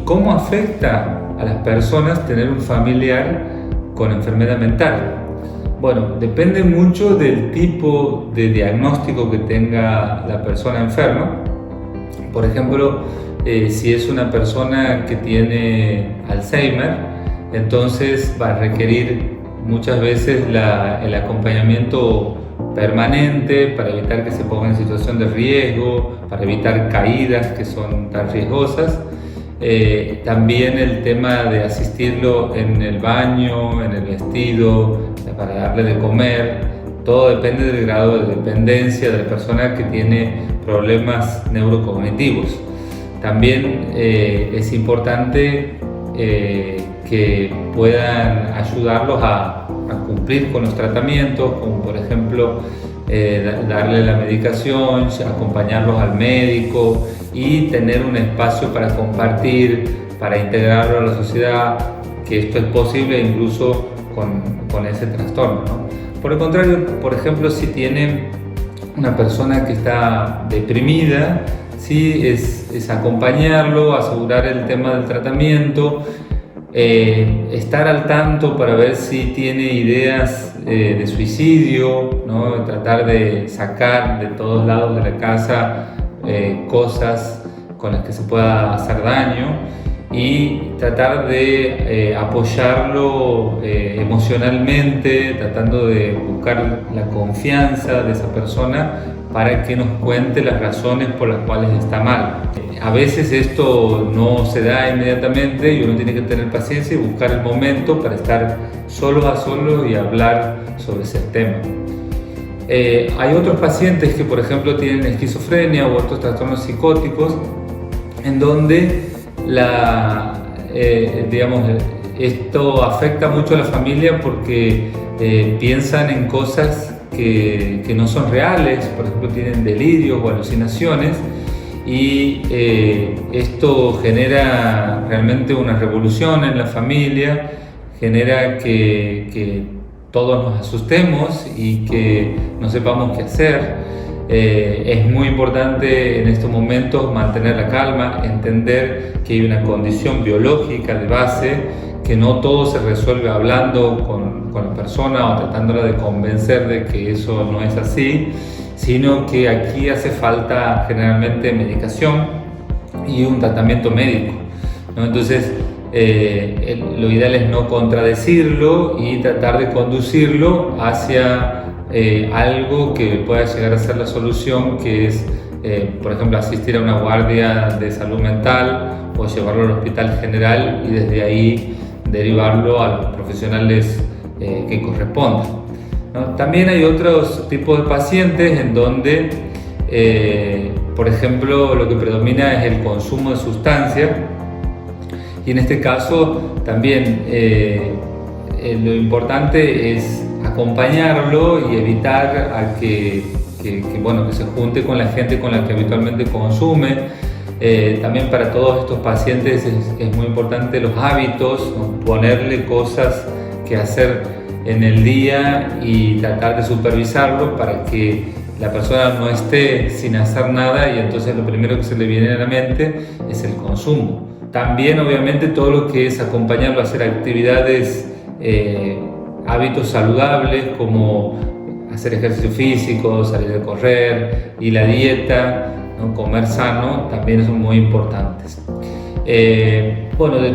cómo afecta a las personas tener un familiar con enfermedad mental? Bueno, depende mucho del tipo de diagnóstico que tenga la persona enferma. Por ejemplo, si es una persona que tiene Alzheimer, entonces va a requerir muchas veces el acompañamiento permanente para evitar que se ponga en situación de riesgo, para evitar caídas que son tan riesgosas. También el tema de asistirlo en el baño, en el vestido, para darle de comer. Todo depende del grado de dependencia de la persona que tiene problemas neurocognitivos. También es importante que puedan ayudarlos a cumplir con los tratamientos, como por ejemplo darle la medicación, acompañarlos al médico y tener un espacio para compartir, para integrarlo a la sociedad, que esto es posible incluso con ese trastorno, ¿no? Por el contrario, por ejemplo, si tienen una persona que está deprimida, sí, es acompañarlo, asegurar el tema del tratamiento, estar al tanto para ver si tiene ideas de suicidio, ¿no? Tratar de sacar de todos lados de la casa cosas con las que se pueda hacer daño y tratar de apoyarlo emocionalmente, tratando de buscar la confianza de esa persona para que nos cuente las razones por las cuales está mal. A veces esto no se da inmediatamente y uno tiene que tener paciencia y buscar el momento para estar solo a solo y hablar sobre ese tema. Hay otros pacientes que, por ejemplo, tienen esquizofrenia u otros trastornos psicóticos en donde esto afecta mucho a la familia porque piensan en cosas que no son reales, por ejemplo tienen delirios o alucinaciones y esto genera realmente una revolución en la familia, genera que todos nos asustemos y que no sepamos qué hacer. Es muy importante en estos momentos mantener la calma, entender que hay una condición biológica de base, que no todo se resuelve hablando con la persona o tratándola de convencer de que eso no es así, sino que aquí hace falta generalmente medicación y un tratamiento médico, ¿no? Entonces, lo ideal es no contradecirlo y tratar de conducirlo hacia algo que pueda llegar a ser la solución, que es, por ejemplo, asistir a una guardia de salud mental o llevarlo al hospital general y desde ahí derivarlo a los profesionales que correspondan, ¿no? También hay otros tipos de pacientes en donde, por ejemplo, lo que predomina es el consumo de sustancias y en este caso también lo importante es acompañarlo y evitar a que se junte con la gente con la que habitualmente consume. También para todos estos pacientes es muy importante los hábitos, ¿no? Ponerle cosas que hacer en el día y tratar de supervisarlo para que la persona no esté sin hacer nada y entonces lo primero que se le viene a la mente es el consumo. También obviamente todo lo que es acompañarlo a hacer actividades, hábitos saludables como hacer ejercicio físico, salir a correr y la dieta, ¿no? Comer sano también son muy importantes. De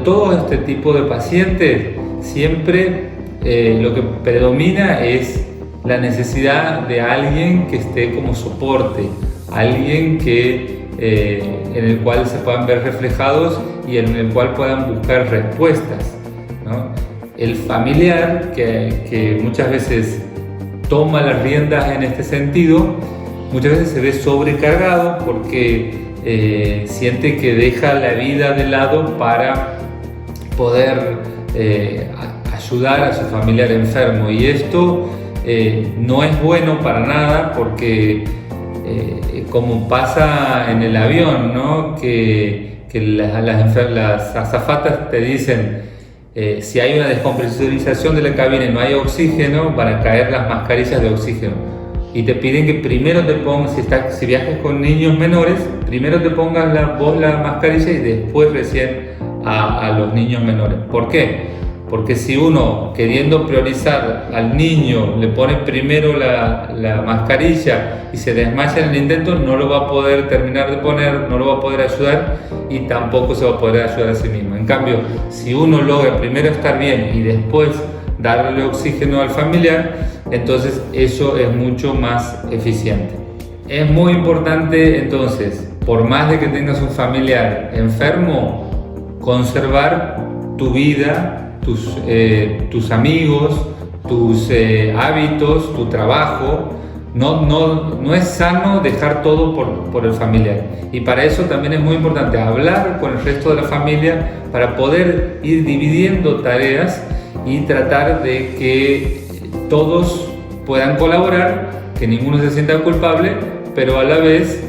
todo este tipo de pacientes siempre lo que predomina es la necesidad de alguien que esté como soporte, alguien en el cual se puedan ver reflejados y en el cual puedan buscar respuestas, ¿no? El familiar que muchas veces toma las riendas en este sentido, muchas veces se ve sobrecargado porque siente que deja la vida de lado para poder ayudar a su familiar enfermo y esto no es bueno para nada porque como pasa en el avión, ¿no? que las azafatas te dicen si hay una descompresurización de la cabina y no hay oxígeno, van a caer las mascarillas de oxígeno y te piden que primero te pongas, si viajas con niños menores, primero te pongas vos la mascarilla y después recién a los niños menores. ¿Por qué? Porque si uno, queriendo priorizar al niño, le pone primero la mascarilla y se desmaya en el intento, no lo va a poder terminar de poner, no lo va a poder ayudar y tampoco se va a poder ayudar a sí mismo. En cambio, si uno logra primero estar bien y después darle oxígeno al familiar, entonces eso es mucho más eficiente. Es muy importante entonces, por más de que tengas un familiar enfermo, conservar tu vida, tus amigos, tus hábitos, tu trabajo. No es sano dejar todo por el familiar, y para eso también es muy importante hablar con el resto de la familia para poder ir dividiendo tareas y tratar de que todos puedan colaborar, que ninguno se sienta culpable, pero a la vez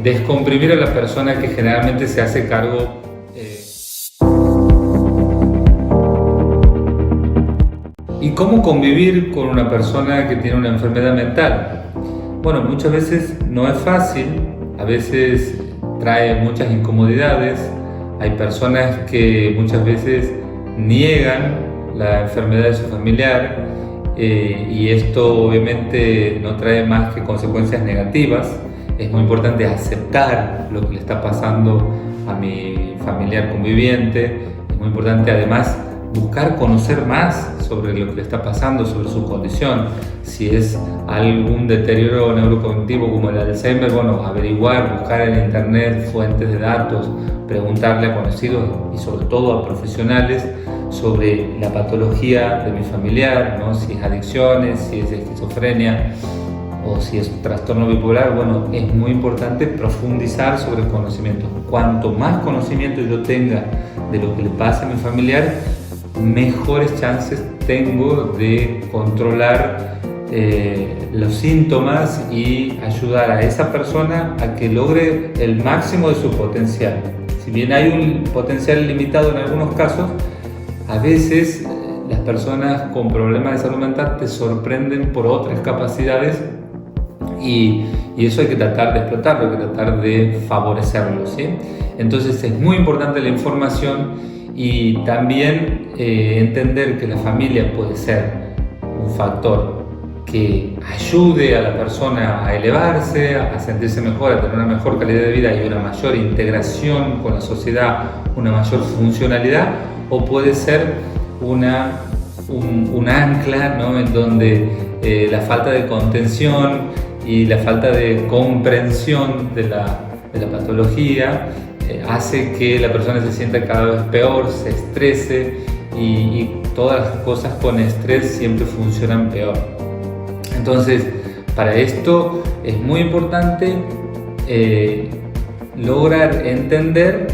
descomprimir a la persona que generalmente se hace cargo. ¿Y cómo convivir con una persona que tiene una enfermedad mental? Bueno, muchas veces no es fácil, a veces trae muchas incomodidades. Hay personas que muchas veces niegan la enfermedad de su familiar y esto obviamente no trae más que consecuencias negativas. Es muy importante aceptar lo que le está pasando a mi familiar conviviente. Es muy importante además buscar conocer más sobre lo que le está pasando, sobre su condición. Si es algún deterioro neurocognitivo como el Alzheimer, bueno, averiguar, buscar en internet fuentes de datos, preguntarle a conocidos y sobre todo a profesionales sobre la patología de mi familiar, ¿no? Si es adicciones, si es esquizofrenia o si es trastorno bipolar. Bueno, es muy importante profundizar sobre el conocimiento. Cuanto más conocimiento yo tenga de lo que le pasa a mi familiar, mejores chances tengo de controlar los síntomas y ayudar a esa persona a que logre el máximo de su potencial. Si bien hay un potencial limitado en algunos casos, a veces las personas con problemas de salud mental te sorprenden por otras capacidades y eso hay que tratar de explotarlo, hay que tratar de favorecerlo, ¿sí? Entonces es muy importante la información y también entender que la familia puede ser un factor que ayude a la persona a elevarse, a sentirse mejor, a tener una mejor calidad de vida y una mayor integración con la sociedad, una mayor funcionalidad, o puede ser un ancla, ¿no? En donde la falta de contención y la falta de comprensión de la patología hace que la persona se sienta cada vez peor, se estrese y todas las cosas con estrés siempre funcionan peor. Entonces, para esto es muy importante lograr entender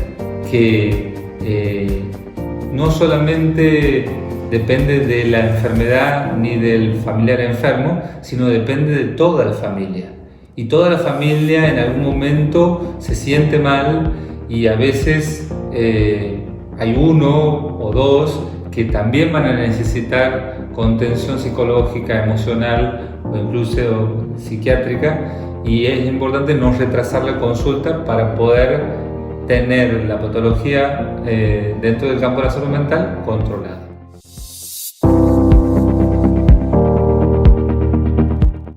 que no solamente depende de la enfermedad ni del familiar enfermo, sino depende de toda la familia. Y toda la familia en algún momento se siente mal y a veces hay uno o dos que también van a necesitar contención psicológica, emocional o incluso psiquiátrica, y es importante no retrasar la consulta para poder tener la patología dentro del campo de la salud mental controlada.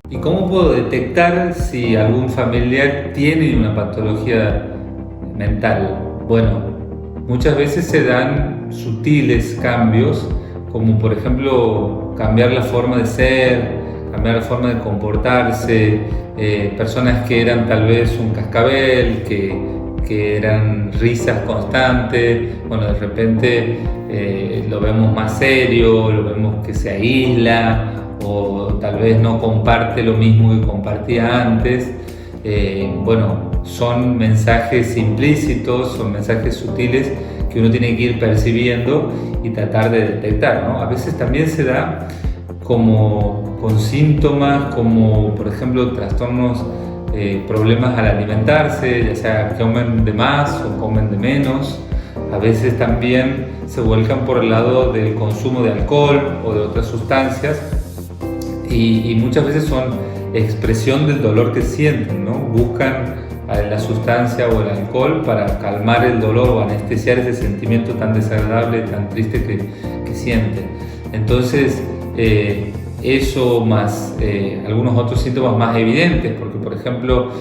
¿Y cómo puedo detectar si algún familiar tiene una patología mental? Bueno, muchas veces se dan sutiles cambios, como por ejemplo cambiar la forma de ser, cambiar la forma de comportarse, personas que eran tal vez un cascabel, que eran risas constantes, bueno, de repente lo vemos más serio, lo vemos que se aísla o tal vez no comparte lo mismo que compartía antes. Bueno, son mensajes implícitos, son mensajes sutiles que uno tiene que ir percibiendo y tratar de detectar, ¿no? A veces también se da como con síntomas como por ejemplo trastornos, problemas al alimentarse, ya sea que comen de más o comen de menos. A veces también se vuelcan por el lado del consumo de alcohol o de otras sustancias y muchas veces son expresión del dolor que sienten, ¿no? Buscan a la sustancia o el alcohol para calmar el dolor o anestesiar ese sentimiento tan desagradable, tan triste que sienten. Entonces, eso más algunos otros síntomas más evidentes, porque por ejemplo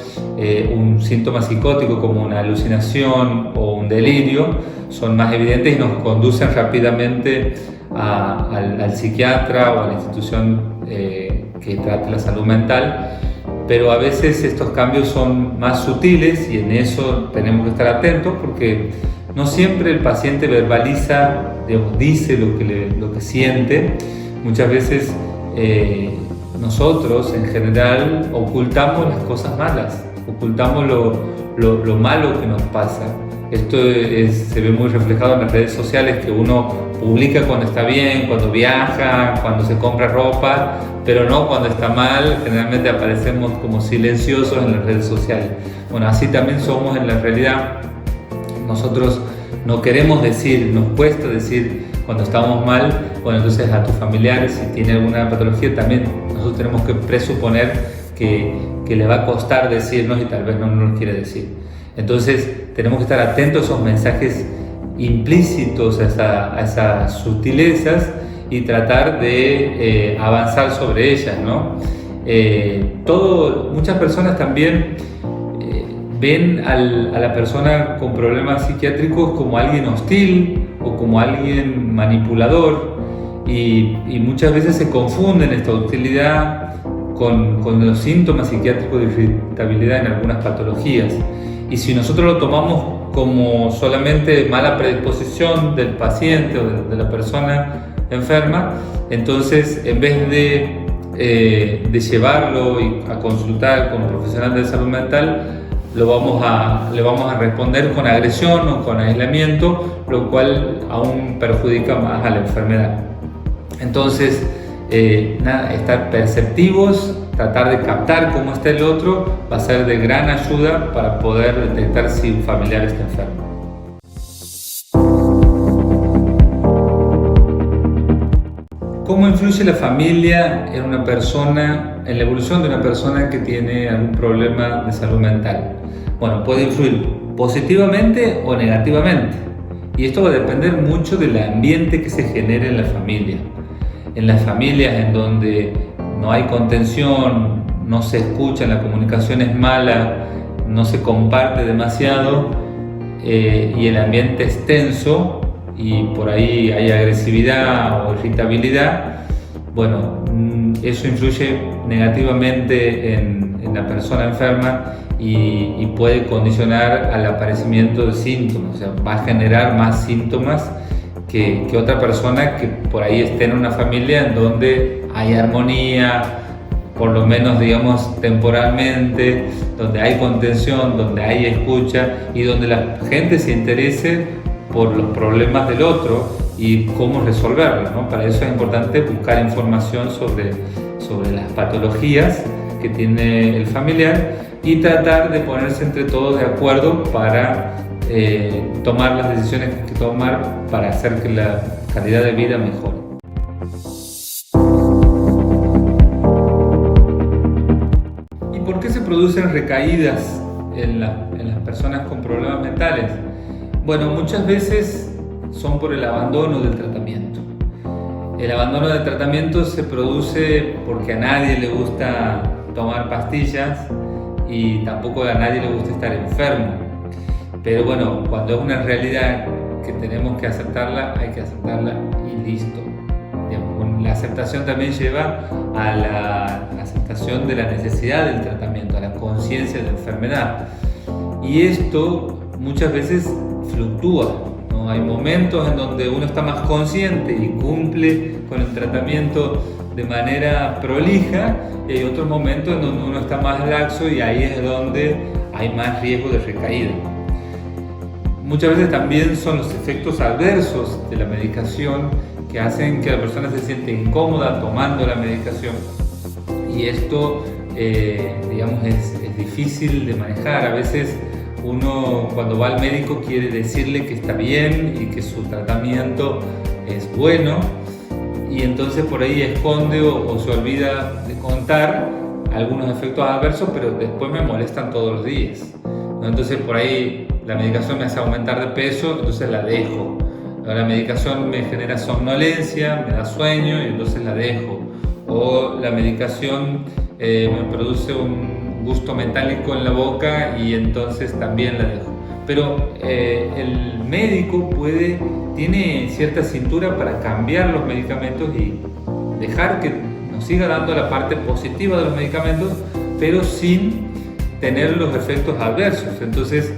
un síntoma psicótico como una alucinación o un delirio son más evidentes y nos conducen rápidamente al psiquiatra o a la institución que trate la salud mental, pero a veces estos cambios son más sutiles y en eso tenemos que estar atentos porque no siempre el paciente verbaliza, digamos, dice lo que siente. Muchas veces nosotros en general ocultamos las cosas malas, ocultamos lo malo que nos pasa. Esto se ve muy reflejado en las redes sociales, que uno publica cuando está bien, cuando viaja, cuando se compra ropa, pero no cuando está mal. Generalmente aparecemos como silenciosos en las redes sociales. Bueno, así también somos en la realidad. Nosotros no queremos decir, nos cuesta decir cuando estamos mal. Bueno, entonces a tus familiares, si tiene alguna patología, también nosotros tenemos que presuponer que le va a costar decirnos y tal vez no nos quiere decir. Entonces tenemos que estar atentos a esos mensajes implícitos, a esas sutilezas y tratar de avanzar sobre ellas, ¿no? Muchas personas también ven a la persona con problemas psiquiátricos como alguien hostil o como alguien manipulador y muchas veces se confunden esta hostilidad con los síntomas psiquiátricos de irritabilidad en algunas patologías. Y si nosotros lo tomamos como solamente mala predisposición del paciente o de la persona enferma, entonces en vez de llevarlo a consultar con un profesional de salud mental, le vamos a responder con agresión o con aislamiento, lo cual aún perjudica más a la enfermedad. Entonces, estar perceptivos, tratar de captar cómo está el otro, va a ser de gran ayuda para poder detectar si un familiar está enfermo. ¿Cómo influye la familia en la evolución de una persona que tiene algún problema de salud mental? Bueno, puede influir positivamente o negativamente. Y esto va a depender mucho del ambiente que se genere en la familia. En las familias en donde no hay contención, no se escucha, la comunicación es mala, no se comparte demasiado y el ambiente es tenso y por ahí hay agresividad o irritabilidad, bueno, eso influye negativamente en la persona enferma y puede condicionar al aparecimiento de síntomas, o sea, va a generar más síntomas que otra persona que por ahí esté en una familia en donde hay armonía, por lo menos digamos temporalmente, donde hay contención, donde hay escucha y donde la gente se interese por los problemas del otro y cómo resolverlos, ¿no? Para eso es importante buscar información sobre las patologías que tiene el familiar y tratar de ponerse entre todos de acuerdo para tomar las decisiones que hay que tomar para hacer que la calidad de vida mejore. ¿Y por qué se producen recaídas en las personas con problemas mentales? Bueno, muchas veces son por el abandono del tratamiento. El abandono del tratamiento se produce porque a nadie le gusta tomar pastillas y tampoco a nadie le gusta estar enfermo. Pero bueno, cuando es una realidad que tenemos que aceptarla, hay que aceptarla y listo. Digamos, la aceptación también lleva a la aceptación de la necesidad del tratamiento, a la conciencia de la enfermedad. Y esto muchas veces fluctúa, ¿no? Hay momentos en donde uno está más consciente y cumple con el tratamiento de manera prolija y hay otros momentos en donde uno está más laxo y ahí es donde hay más riesgo de recaída. Muchas veces también son los efectos adversos de la medicación que hacen que la persona se siente incómoda tomando la medicación y esto digamos es difícil de manejar. A veces uno cuando va al médico quiere decirle que está bien y que su tratamiento es bueno y entonces por ahí esconde o se olvida de contar algunos efectos adversos, pero después me molestan todos los días, ¿no? Entonces por ahí la medicación me hace aumentar de peso, entonces la dejo. La medicación me genera somnolencia, me da sueño y entonces la dejo. O la medicación me produce un gusto metálico en la boca y entonces también la dejo. Pero el médico tiene cierta cintura para cambiar los medicamentos y dejar que nos siga dando la parte positiva de los medicamentos, pero sin tener los efectos adversos. Entonces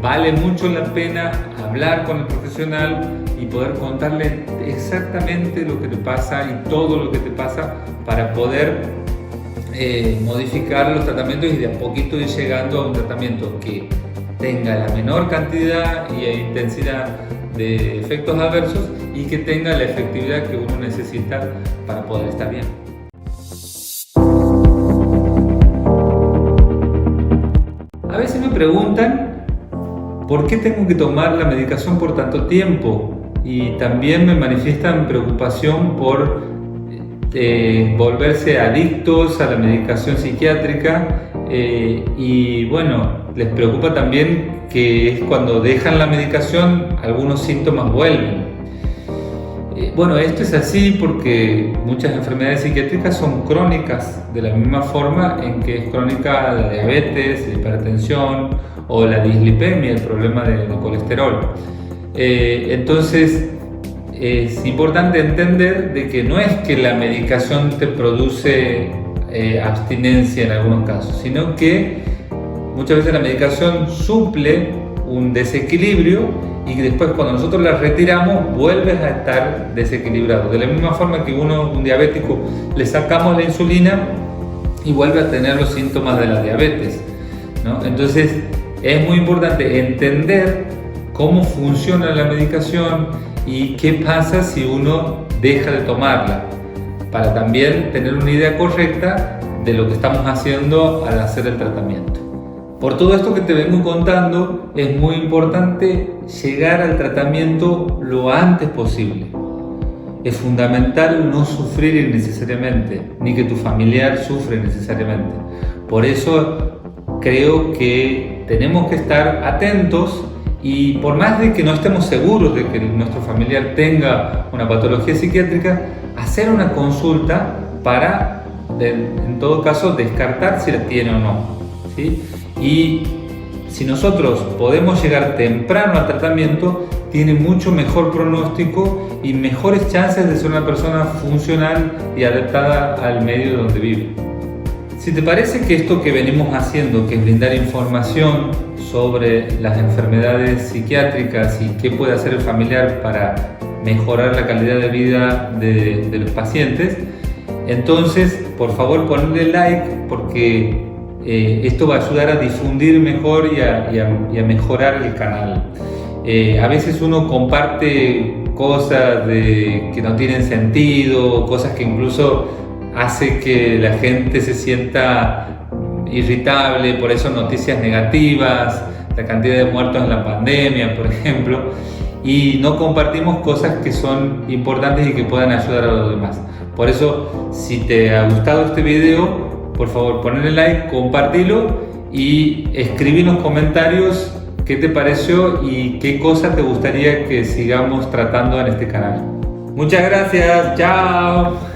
vale mucho la pena hablar con el profesional y poder contarle exactamente lo que te pasa y todo lo que te pasa para poder modificar los tratamientos y de a poquito ir llegando a un tratamiento que tenga la menor cantidad y intensidad de efectos adversos y que tenga la efectividad que uno necesita para poder estar bien. A veces me preguntan ¿por qué tengo que tomar la medicación por tanto tiempo? Y también me manifiestan preocupación por volverse adictos a la medicación psiquiátrica y bueno, les preocupa también que es cuando dejan la medicación algunos síntomas vuelven. Bueno, esto es así porque muchas enfermedades psiquiátricas son crónicas, de la misma forma en que es crónica la diabetes, la hipertensión o la dislipemia, el problema de colesterol. Entonces es importante entender de que no es que la medicación te produce abstinencia en algunos casos, sino que muchas veces la medicación suple un desequilibrio y después cuando nosotros la retiramos vuelves a estar desequilibrado. De la misma forma que un diabético, le sacamos la insulina y vuelve a tener los síntomas de la diabetes, ¿no? Entonces es muy importante entender cómo funciona la medicación y qué pasa si uno deja de tomarla, para también tener una idea correcta de lo que estamos haciendo al hacer el tratamiento. Por todo esto que te vengo contando, es muy importante llegar al tratamiento lo antes posible. Es fundamental no sufrir innecesariamente, ni que tu familiar sufra innecesariamente. Por eso creo que tenemos que estar atentos y por más de que no estemos seguros de que nuestro familiar tenga una patología psiquiátrica, hacer una consulta para, en todo caso, descartar si la tiene o no, ¿sí? Y si nosotros podemos llegar temprano al tratamiento, tiene mucho mejor pronóstico y mejores chances de ser una persona funcional y adaptada al medio donde vive. Si te parece que esto que venimos haciendo, que es brindar información sobre las enfermedades psiquiátricas y qué puede hacer el familiar para mejorar la calidad de vida de los pacientes, entonces por favor ponle like porque esto va a ayudar a difundir mejor y a mejorar el canal. A veces uno comparte cosas que no tienen sentido, cosas que incluso hace que la gente se sienta irritable, por eso noticias negativas, la cantidad de muertos en la pandemia, por ejemplo, y no compartimos cosas que son importantes y que puedan ayudar a los demás. Por eso, si te ha gustado este video, por favor ponle like, compartilo y escribí en los comentarios qué te pareció y qué cosas te gustaría que sigamos tratando en este canal. Muchas gracias, chao.